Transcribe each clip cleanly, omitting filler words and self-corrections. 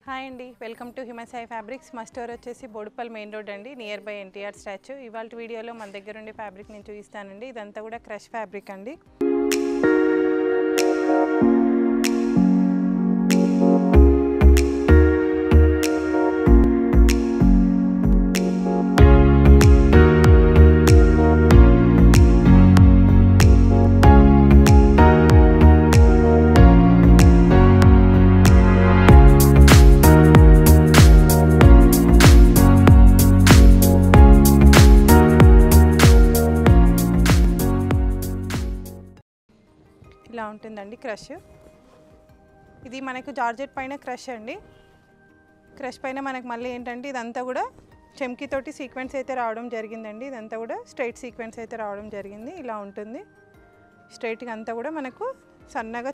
Hi అండి, welcome to human Sai fabrics. మా store వచ్చేసి బోడుపల్ మెయిన్ రోడ్ అండి, నియర్ బై ఎన్టీఆర్ స్టాచ్యూ. ఇవాళ వీడియోలో మన దగ్గర ఉండే ఫ్యాబ్రిక్ నేను చూపిస్తానండి. ఇదంతా కూడా క్రష్ ఫ్యాబ్రిక్ అండి. ఇలా ఉంటుందండి క్రష్. ఇది మనకు జార్జెట్ పైన క్రష్ అండి. క్రష్ పైన మనకు మళ్ళీ ఏంటంటే ఇదంతా కూడా చెమ్కీతోటి సీక్వెన్స్ అయితే రావడం జరిగిందండి. ఇదంతా కూడా స్ట్రైట్ సీక్వెన్స్ అయితే రావడం జరిగింది. ఇలా ఉంటుంది స్ట్రైట్గా అంతా కూడా మనకు సన్నగా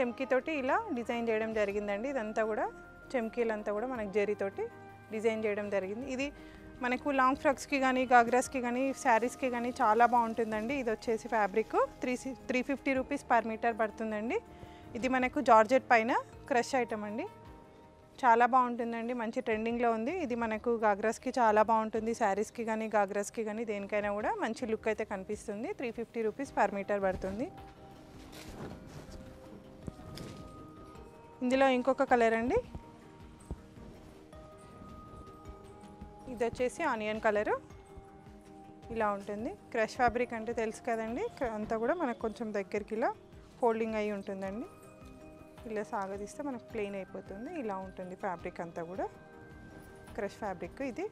చెమ్కీతోటి ఇలా డిజైన్ చేయడం జరిగిందండి. ఇదంతా కూడా చెమ్కీలంతా కూడా మనకు జరీతోటి డిజైన్ చేయడం జరిగింది. ఇది మనకు లాంగ్ ఫ్రాక్స్కి కానీ గాగ్రాస్కి కానీ శారీస్కి కానీ చాలా బాగుంటుందండి. ఇది వచ్చేసి ఫ్యాబ్రిక్ 350 రూపీస్ పర్ మీటర్ పడుతుందండి. ఇది మనకు జార్జెట్ పైన క్రష్ ఐటమ్ అండి. చాలా బాగుంటుందండి, మంచి ట్రెండింగ్లో ఉంది. ఇది మనకు గాగ్రాస్కి చాలా బాగుంటుంది. శారీస్కి కానీ గాగ్రాస్కి కానీ దేనికైనా కూడా మంచి లుక్ అయితే కనిపిస్తుంది. 350 రూపీస్ పర్ మీటర్ పడుతుంది. ఇందులో ఇంకొక కలర్ అండి. ఇది వచ్చేసి ఆనియన్ కలరు. ఇలా ఉంటుంది. క్రష్ ఫ్యాబ్రిక్ అంటే తెలుసు కదండి, అంతా కూడా మనకు కొంచెం దగ్గరికి ఇలా ఫోల్డింగ్ అయి ఉంటుందండి. ఇలా సాగదీస్తే మనకు ప్లెయిన్ అయిపోతుంది. ఇలా ఉంటుంది ఫ్యాబ్రిక్ అంతా కూడా క్రష్ ఫ్యాబ్రిక్. ఇది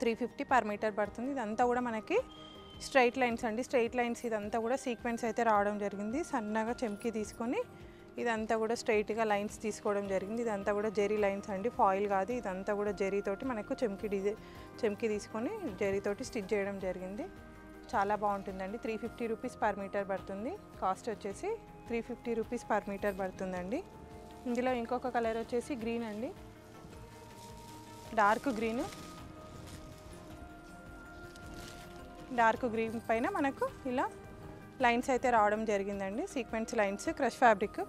350 పర్ మీటర్ పడుతుంది. ఇదంతా కూడా మనకి స్ట్రైట్ లైన్స్ అండి. స్ట్రైట్ లైన్స్ ఇదంతా కూడా సీక్వెన్స్ అయితే రావడం జరిగింది. సన్నగా చెమ్కి తీసుకొని ఇదంతా కూడా స్ట్రైట్గా లైన్స్ తీసుకోవడం జరిగింది. ఇదంతా కూడా జెరీ లైన్స్ అండి, ఫాయిల్ కాదు. ఇదంతా కూడా జెరీతోటి మనకు చెమ్కి తీసుకొని జెరీతోటి స్టిచ్ చేయడం జరిగింది. చాలా బాగుంటుందండి. 350 రూపీస్ పర్ మీటర్ పడుతుంది. కాస్ట్ వచ్చేసి 350 రూపీస్ పర్ మీటర్ పడుతుందండి. ఇందులో ఇంకొక కలర్ వచ్చేసి గ్రీన్ అండి, డార్క్ గ్రీన్ పైన మనకు ఇలా లైన్స్ అయితే రావడం జరిగిందండి. Sequence lines crush fabric.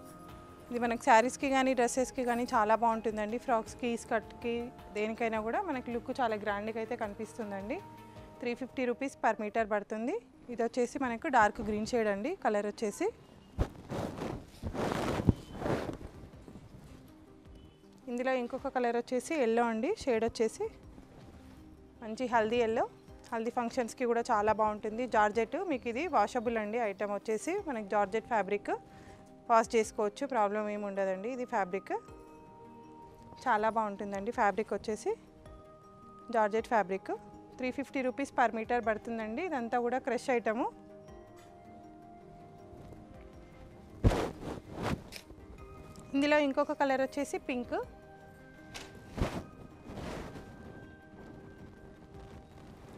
ఇది మనకు శారీస్కి కానీ డ్రెస్సెస్కి కానీ చాలా బాగుంటుందండి. ఫ్రాక్స్కి స్కర్ట్కి దేనికైనా కూడా మనకి లుక్ చాలా గ్రాండ్గా అయితే కనిపిస్తుందండి. 350 రూపీస్ పర్ మీటర్ పడుతుంది. ఇది వచ్చేసి మనకు డార్క్ గ్రీన్ షేడ్ అండి. కలర్ వచ్చేసి ఇందులో ఇంకొక కలర్ వచ్చేసి ఎల్లో అండి. షేడ్ వచ్చేసి మంచి హల్దీ ఎల్లో. హల్దీ ఫంక్షన్స్కి కూడా చాలా బాగుంటుంది. జార్జెట్ మీకు ఇది వాషబుల్ అండి. ఐటమ్ వచ్చేసి మనకి జార్జెట్ ఫ్యాబ్రిక్ వాష్ చేసుకోవచ్చు, ప్రాబ్లం ఏమి ఉండదండి. ఇది ఫ్యాబ్రిక్ చాలా బాగుంటుందండి. ఫ్యాబ్రిక్ వచ్చేసి georgette fabric 350 rupees per metre పడుతుందండి. ఇదంతా కూడా క్రష్ ఐటము. ఇందులో ఇంకొక కలర్ వచ్చేసి పింక్.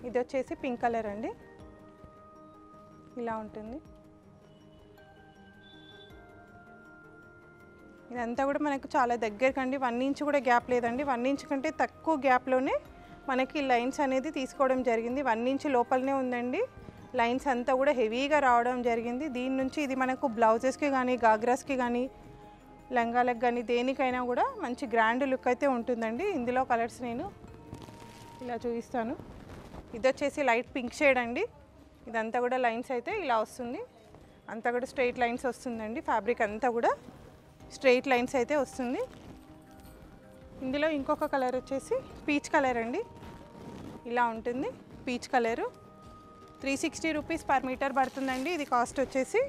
ఇది వచ్చేసి పింక్ కలర్ అండి. ఇలా ఉంటుంది. ఇదంతా కూడా మనకు చాలా దగ్గరకండి. 1 ఇంచ్ కూడా గ్యాప్ లేదండి. 1 ఇంచ్ కంటే తక్కువ గ్యాప్లోనే మనకి లైన్స్ అనేది తీసుకోవడం జరిగింది. 1 ఇంచ్ లోపలనే ఉందండి. లైన్స్ అంతా కూడా హెవీగా రావడం జరిగింది. దీని నుంచి ఇది మనకు బ్లౌజెస్కి కానీ గాగ్రాస్కి కానీ లంగాలకు కానీ దేనికైనా కూడా మంచి గ్రాండ్ లుక్ అయితే ఉంటుందండి. ఇందులో కలర్స్ నేను ఇలా చూపిస్తాను. ఇది వచ్చేసి లైట్ పింక్ షేడ్ అండి. ఇదంతా కూడా లైన్స్ అయితే ఇలా వస్తుంది. అంతా కూడా స్ట్రైట్ లైన్స్ వస్తుందండి. ఫ్యాబ్రిక్ అంతా కూడా స్ట్రైట్ లైన్స్ అయితే వస్తుంది. ఇందులో ఇంకొక కలర్ వచ్చేసి పీచ్ కలర్ అండి. ఇలా ఉంటుంది peach colour. 360 rupees per metre పడుతుందండి. ఇది కాస్ట్ వచ్చేసి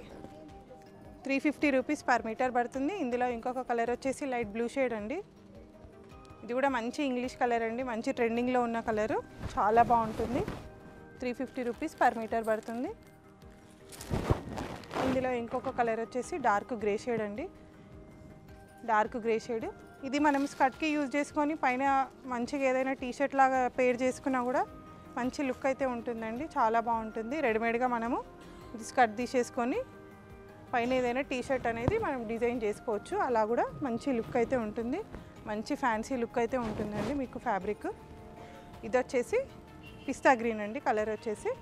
350 రూపీస్ పర్ మీటర్ పడుతుంది. ఇందులో ఇంకొక కలర్ వచ్చేసి లైట్ బ్లూ షేడ్ అండి. ఇది కూడా మంచి ఇంగ్లీష్ కలర్ అండి, మంచి ట్రెండింగ్లో ఉన్న కలరు. చాలా బాగుంటుంది. 350 రూపీస్ పర్ మీటర్ పడుతుంది. ఇందులో ఇంకొక కలర్ వచ్చేసి డార్క్ గ్రే షేడ్ అండి. Dark grey shade. ఇది మనం స్కర్ట్కి యూజ్ చేసుకొని పైన మంచిగా ఏదైనా టీషర్ట్ లాగా పేర్ చేసుకున్నా కూడా మంచి లుక్ అయితే ఉంటుందండి. చాలా బాగుంటుంది. రెడీమేడ్గా మనము ఇది స్కర్ట్ తీసేసుకొని పైన ఏదైనా టీషర్ట్ అనేది మనం డిజైన్ చేసుకోవచ్చు. అలా కూడా మంచి లుక్ అయితే ఉంటుంది. మంచి ఫ్యాన్సీ లుక్ అయితే ఉంటుందండి మీకు ఫ్యాబ్రిక్. ఇది వచ్చేసి పిస్తా గ్రీన్ అండి. కలర్ వచ్చేసి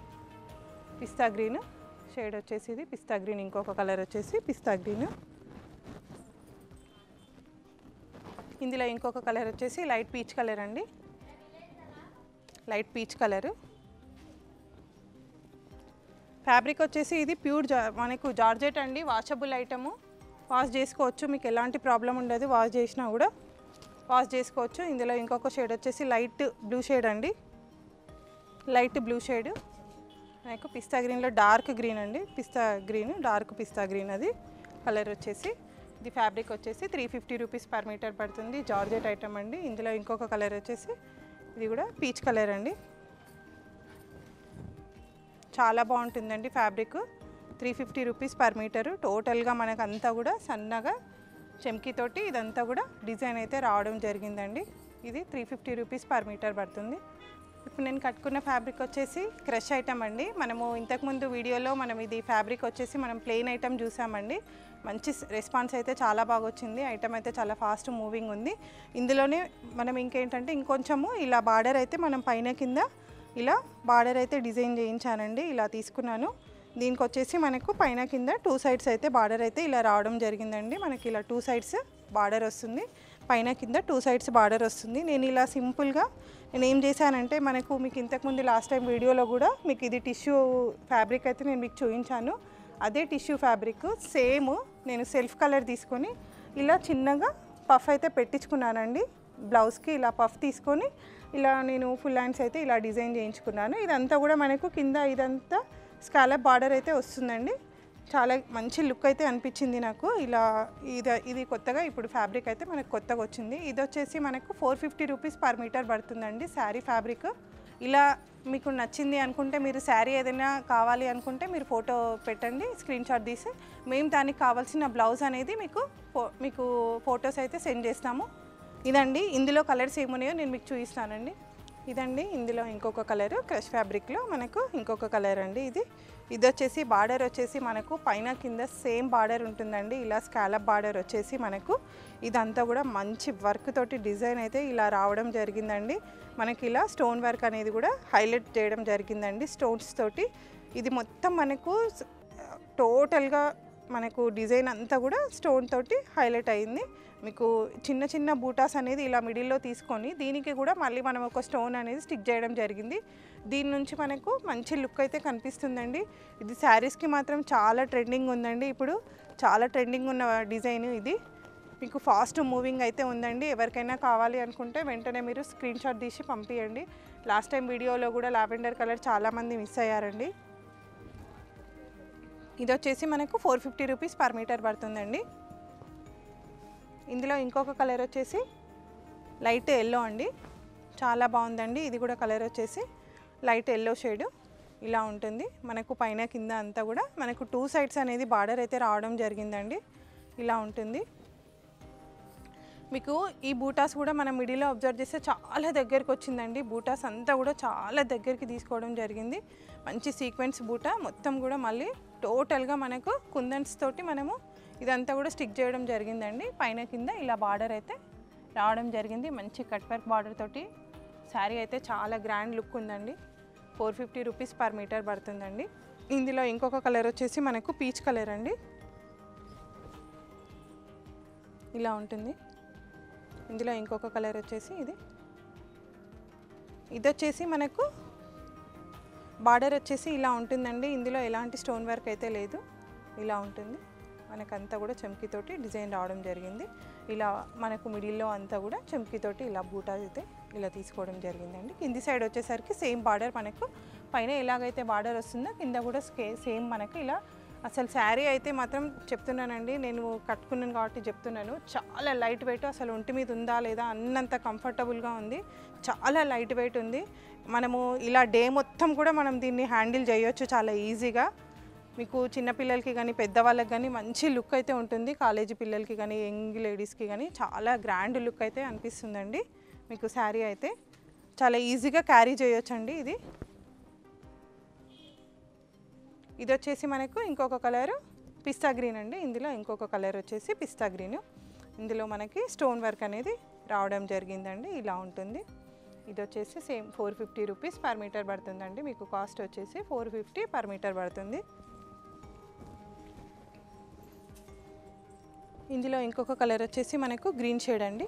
పిస్తా గ్రీన్ షేడ్ వచ్చేసి ఇది పిస్తా గ్రీన్. ఇంకొక కలర్ వచ్చేసి పిస్తా గ్రీన్. ఇందులో ఇంకొక కలర్ వచ్చేసి లైట్ పీచ్ కలర్ అండి, లైట్ పీచ్ కలరు. ఫ్యాబ్రిక్ వచ్చేసి ఇది ప్యూర్ మనకు జార్జెట్ అండి, వాషబుల్ ఐటము, వాష్ చేసుకోవచ్చు, మీకు ఎలాంటి ప్రాబ్లం ఉండదు, వాష్ చేసినా కూడా వాష్ చేసుకోవచ్చు. ఇందులో ఇంకొక షేడ్ వచ్చేసి లైట్ బ్లూ షేడ్ అండి, లైట్ బ్లూ షేడ్, మనకు పిస్తా గ్రీన్లో డార్క్ గ్రీన్ అండి, పిస్తా గ్రీన్, డార్క్ పిస్తా గ్రీన్ అది కలర్ వచ్చేసి. ఇది ఫ్యాబ్రిక్ వచ్చేసి 350 రూపీస్ పర్ మీటర్ పడుతుంది, జార్జెట్ ఐటమ్ అండి. ఇందులో ఇంకొక కలర్ వచ్చేసి ఇది కూడా పీచ్ కలర్ అండి, చాలా బాగుంటుందండి ఫ్యాబ్రిక్. 350 rupees per metre. టోటల్గా మనకు అంతా కూడా సన్నగా చెమ్కీతోటి ఇదంతా కూడా డిజైన్ అయితే రావడం జరిగిందండి. ఇది 350 రూపీస్ పర్ మీటర్ పడుతుంది. ఇప్పుడు నేను కట్టుకున్న ఫ్యాబ్రిక్ వచ్చేసి క్రష్ ఐటమ్ అండి. మనము ఇంతకుముందు వీడియోలో మనం ఇది ఫ్యాబ్రిక్ వచ్చేసి మనం ప్లెయిన్ ఐటమ్ చూసామండి, మంచి రెస్పాన్స్ అయితే చాలా బాగా వచ్చింది, ఐటమ్ అయితే చాలా ఫాస్ట్ మూవింగ్ ఉంది. ఇందులోనే మనం ఇంకేంటంటే ఇంకొంచెము ఇలా బార్డర్ అయితే మనం పైన కింద ఇలా బార్డర్ అయితే డిజైన్ చేయించానండి, ఇలా తీసుకున్నాను. దీనికి వచ్చేసి మనకు పైన కింద 2 సైడ్స్ అయితే బార్డర్ అయితే ఇలా రావడం జరిగిందండి. మనకి ఇలా 2 సైడ్స్ బార్డర్ వస్తుంది, పైన కింద 2 సైడ్స్ బార్డర్ వస్తుంది. నేను ఇలా సింపుల్గా నేను ఏం చేశానంటే మనకు మీకు ఇంతకుముందు లాస్ట్ టైం వీడియోలో కూడా మీకు ఇది టిష్యూ ఫ్యాబ్రిక్ అయితే నేను మీకు చూపించాను, అదే టిష్యూ ఫ్యాబ్రిక్ సేమ్ నేను సెల్ఫ్ కలర్ తీసుకొని ఇలా చిన్నగా పఫ్ అయితే పెట్టించుకున్నానండి. బ్లౌజ్కి ఇలా పఫ్ తీసుకొని ఇలా నేను ఫుల్ హ్యాండ్స్ అయితే ఇలా డిజైన్ చేయించుకున్నాను. ఇదంతా కూడా మనకు కింద ఇదంతా స్కాలప్ బార్డర్ అయితే వస్తుందండి, చాలా మంచి లుక్ అయితే అనిపించింది నాకు. ఇలా ఇది కొత్తగా ఇప్పుడు ఫ్యాబ్రిక్ అయితే మనకు కొత్తగా వచ్చింది. ఇది వచ్చేసి మనకు 450 రూపీస్ పర్ మీటర్ పడుతుందండి శారీ ఫ్యాబ్రిక్. ఇలా మీకు నచ్చింది అనుకుంటే మీరు శారీ ఏదైనా కావాలి అనుకుంటే మీరు ఫోటో పెట్టండి, స్క్రీన్ షాట్ తీసి మేము దానికి కావాల్సిన బ్లౌజ్ అనేది మీకు ఫొటోస్ అయితే సెండ్ చేస్తాము. ఇదండి, ఇందులో కలర్స్ ఏమున్నాయో నేను మీకు చూపిస్తానండి. ఇదండి, ఇందులో ఇంకొక కలరు క్రష్ ఫ్యాబ్రిక్లో మనకు ఇంకొక కలర్ అండి. ఇది వచ్చేసి బార్డర్ వచ్చేసి మనకు పైన కింద సేమ్ బార్డర్ ఉంటుందండి, ఇలా స్కాలప్ బార్డర్ వచ్చేసి మనకు ఇదంతా కూడా మంచి వర్క్ తోటి డిజైన్ అయితే ఇలా రావడం జరిగిందండి. మనకి ఇలా స్టోన్ వర్క్ అనేది కూడా హైలైట్ చేయడం జరిగిందండి స్టోన్స్ తోటి. ఇది మొత్తం మనకు టోటల్గా మనకు డిజైన్ అంతా కూడా స్టోన్ తోటి హైలైట్ అయింది. మీకు చిన్న చిన్న బూటాస్ అనేది ఇలా మిడిల్లో తీసుకొని దీనికి కూడా మళ్ళీ మనం ఒక స్టోన్ అనేది స్టిక్ చేయడం జరిగింది. దీని నుంచి మనకు మంచి లుక్ అయితే కనిపిస్తుందండి. ఇది శారీస్కి మాత్రం చాలా ట్రెండింగ్ ఉందండి, ఇప్పుడు చాలా ట్రెండింగ్ ఉన్న డిజైన్ ఇది. మీకు ఫాస్ట్ మూవింగ్ అయితే ఉందండి. ఎవరికైనా కావాలి అనుకుంటే వెంటనే మీరు స్క్రీన్ షాట్ తీసి పంపించండి. లాస్ట్ టైం వీడియోలో కూడా లావెండర్ కలర్ చాలామంది మిస్ అయ్యారండి. ఇది వచ్చేసి మనకు 450 రూపీస్ పర్ మీటర్ పడుతుందండి. ఇందులో ఇంకొక కలర్ వచ్చేసి లైట్ ఎల్లో అండి, చాలా బాగుందండి. ఇది కూడా కలర్ వచ్చేసి లైట్ ఎల్లో షేడ్ ఇలా ఉంటుంది. మనకు పైన కింద అంతా కూడా మనకు 2 సైడ్స్ అనేది బార్డర్ అయితే రావడం జరిగిందండి, ఇలా ఉంటుంది. మీకు ఈ బూటాస్ కూడా మనం మిడిల్లో అబ్జర్వ్ చేస్తే చాలా దగ్గరికి వచ్చిందండి. బూటాస్ అంతా కూడా చాలా దగ్గరికి తీసుకోవడం జరిగింది. మంచి సీక్వెన్స్ బూటా మొత్తం కూడా మళ్ళీ టోటల్గా మనకు కుందన్స్ తోటి మనము ఇదంతా కూడా స్టిక్ చేయడం జరిగిందండి. పైన కింద ఇలా బార్డర్ అయితే రావడం జరిగింది, మంచి కట్ వర్క్ బార్డర్ తోటి. శారీ అయితే చాలా గ్రాండ్ లుక్ ఉందండి. 450 రూపీస్ పర్ మీటర్ పడుతుందండి. ఇందులో ఇంకొక కలర్ వచ్చేసి మనకు పీచ్ కలర్ అండి, ఇలా ఉంటుంది. ఇందులో ఇంకొక కలర్ వచ్చేసి ఇది వచ్చేసి మనకు బార్డర్ వచ్చేసి ఇలా ఉంటుందండి. ఇందులో ఎలాంటి స్టోన్ వర్క్ అయితే లేదు, ఇలా ఉంటుంది. మనకంతా కూడా చెమ్కీతోటి డిజైన్ రావడం జరిగింది. ఇలా మనకు మిడిల్లో అంతా కూడా చెమ్కీతోటి ఇలా బూటా అయితే ఇలా తీసుకోవడం జరిగిందండి. కింది సైడ్ వచ్చేసరికి సేమ్ బార్డర్ మనకు పైన ఎలాగైతే బార్డర్ వస్తుందో కింద కూడా సేమ్ మనకు ఇలా. అసలు శారీ అయితే మాత్రం చెప్తున్నానండి, నేను కట్టుకున్నాను కాబట్టి చెప్తున్నాను, చాలా లైట్ వెయిట్. అసలు ఒంటి మీద ఉందా లేదా అన్నంత కంఫర్టబుల్గా ఉంది, చాలా లైట్ వెయిట్ ఉంది. మనము ఇలా డే మొత్తం కూడా మనం దీన్ని హ్యాండిల్ చేయొచ్చు చాలా ఈజీగా. మీకు చిన్నపిల్లలకి కానీ పెద్దవాళ్ళకి కానీ మంచి లుక్ అయితే ఉంటుంది. కాలేజీ పిల్లలకి కానీ యంగ్ లేడీస్కి కానీ చాలా గ్రాండ్ లుక్ అయితే అనిపిస్తుందండి. మీకు శారీ అయితే చాలా ఈజీగా క్యారీ చేయొచ్చండి. ఇది వచ్చేసి మనకు ఇంకొక కలర్ పిస్తా గ్రీన్ అండి. ఇందులో ఇంకొక కలర్ వచ్చేసి పిస్తా గ్రీన్. ఇందులో మనకి స్టోన్ వర్క్ అనేది రావడం జరిగిందండి, ఇలా ఉంటుంది. ఇది వచ్చేసి సేమ్ 450 రూపీస్ పర్ మీటర్ పడుతుందండి. మీకు కాస్ట్ వచ్చేసి 450 పర్ మీటర్ పడుతుంది. ఇందులో ఇంకొక కలర్ వచ్చేసి మనకు గ్రీన్ షేడ్ అండి,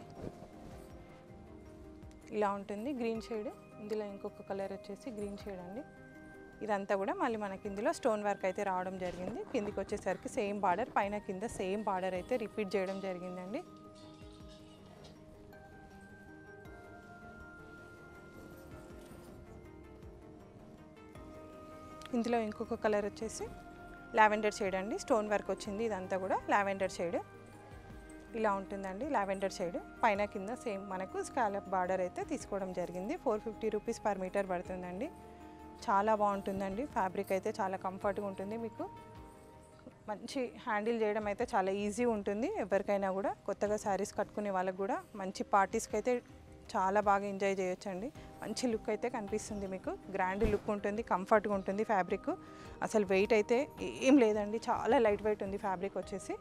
ఇలా ఉంటుంది గ్రీన్ షేడ్. ఇందులో ఇంకొక కలర్ వచ్చేసి గ్రీన్ షేడ్ అండి. ఇదంతా కూడా మళ్ళీ మనకి ఇందులో స్టోన్ వర్క్ అయితే రావడం జరిగింది. కిందికి వచ్చేసరికి సేమ్ బార్డర్, పైన కింద సేమ్ బార్డర్ అయితే రిపీట్ చేయడం జరిగిందండి. ఇందులో ఇంకొక కలర్ వచ్చేసి లావెండర్ షేడ్ అండి. స్టోన్ వర్క్ వచ్చింది, ఇదంతా కూడా లావెండర్ షేడ్. ఇలా ఉంటుందండి లావెండర్ షేడ్. పైన కింద సేమ్ మనకు స్కాలప్ బార్డర్ అయితే తీసుకోవడం జరిగింది. 450 రూపీస్ పర్ మీటర్ పడుతుందండి. చాలా బాగుంటుందండి. ఫ్యాబ్రిక్ అయితే చాలా కంఫర్ట్గా ఉంటుంది. మీకు మంచి హ్యాండిల్ చేయడం అయితే చాలా ఈజీ ఉంటుంది. ఎవరికైనా కూడా కొత్తగా శారీస్ కట్టుకునే వాళ్ళకి కూడా మంచి పార్టీస్కి అయితే చాలా బాగా ఎంజాయ్ చేయొచ్చండి. మంచి లుక్ అయితే కనిపిస్తుంది. మీకు గ్రాండ్ లుక్ ఉంటుంది, కంఫర్ట్గా ఉంటుంది. ఫ్యాబ్రిక్ అసలు వెయిట్ అయితే ఏం లేదండి, చాలా లైట్ వెయిట్ ఉంది ఫ్యాబ్రిక్ వచ్చేసి.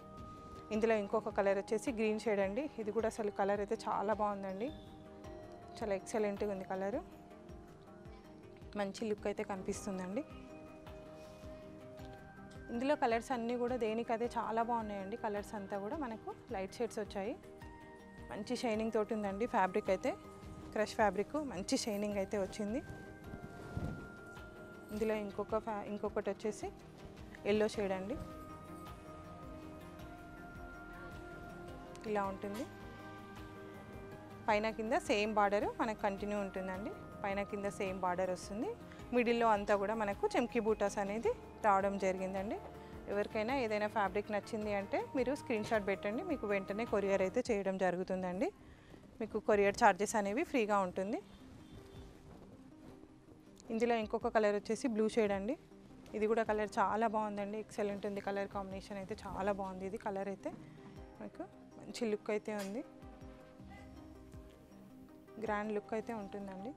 ఇందులో ఇంకొక కలర్ వచ్చేసి గ్రీన్ షేడ్ అండి. ఇది కూడా అసలు కలర్ అయితే చాలా బాగుందండి, చాలా ఎక్సలెంట్గా ఉంది కలరు. మంచి లుక్ అయితే కనిపిస్తుందండి. ఇందులో కలర్స్ అన్నీ కూడా దేనికదే చాలా బాగున్నాయండి. కలర్స్ అంతా కూడా మనకు లైట్ షేడ్స్ వచ్చాయి. మంచి షైనింగ్ తోటి ఉందండి ఫ్యాబ్రిక్ అయితే. క్రష్ ఫ్యాబ్రిక్ మంచి షైనింగ్ అయితే వచ్చింది. ఇందులో ఇంకొకటి వచ్చేసి ఎల్లో షేడ్ అండి. ఇలా ఉంటుంది. పైన కింద సేమ్ బార్డర్ మనకు కంటిన్యూ ఉంటుందండి. పైన కింద సేమ్ బార్డర్ వస్తుంది. మిడిల్లో అంతా కూడా మనకు చెమ్కీ బూటాస్ అనేది రావడం జరిగిందండి. ఎవరికైనా ఏదైనా ఫ్యాబ్రిక్ నచ్చింది అంటే మీరు స్క్రీన్ షాట్ పెట్టండి, మీకు వెంటనే కొరియర్ అయితే చేయడం జరుగుతుందండి. మీకు కొరియర్ ఛార్జెస్ అనేవి ఫ్రీగా ఉంటుంది. ఇందులో ఇంకొక కలర్ వచ్చేసి బ్లూ షేడ్ అండి. ఇది కూడా కలర్ చాలా బాగుందండి, ఎక్సలెంట్ ఉంది. కలర్ కాంబినేషన్ అయితే చాలా బాగుంది. ఇది కలర్ అయితే మీకు మంచి లుక్ అయితే ఉంది, గ్రాండ్ లుక్ అయితే ఉంటుందండి.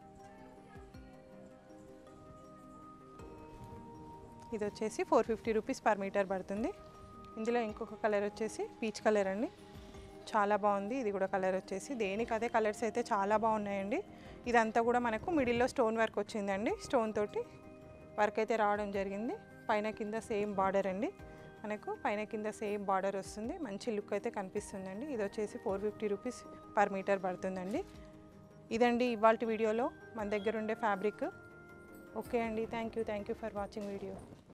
ఇది వచ్చేసి 450 రూపీస్ పర్ మీటర్ పడుతుంది. ఇందులో ఇంకొక కలర్ వచ్చేసి పీచ్ కలర్ అండి, చాలా బాగుంది. ఇది కూడా కలర్ వచ్చేసి దేనికి అదే కలర్స్ అయితే చాలా బాగున్నాయండి. ఇదంతా కూడా మనకు మిడిల్లో స్టోన్ వర్క్ వచ్చిందండి. స్టోన్ తోటి వర్క్ అయితే రావడం జరిగింది. పైన కింద సేమ్ బార్డర్ అండి, మనకు పైన కింద సేమ్ బార్డర్ వస్తుంది. మంచి లుక్ అయితే కనిపిస్తుందండి. ఇది వచ్చేసి 450 రూపీస్ పర్ మీటర్ పడుతుందండి. ఇదండి ఇవాల్టి వీడియోలో మన దగ్గర ఉండే ఫ్యాబ్రిక్. ఓకే అండి, thank you for watching video.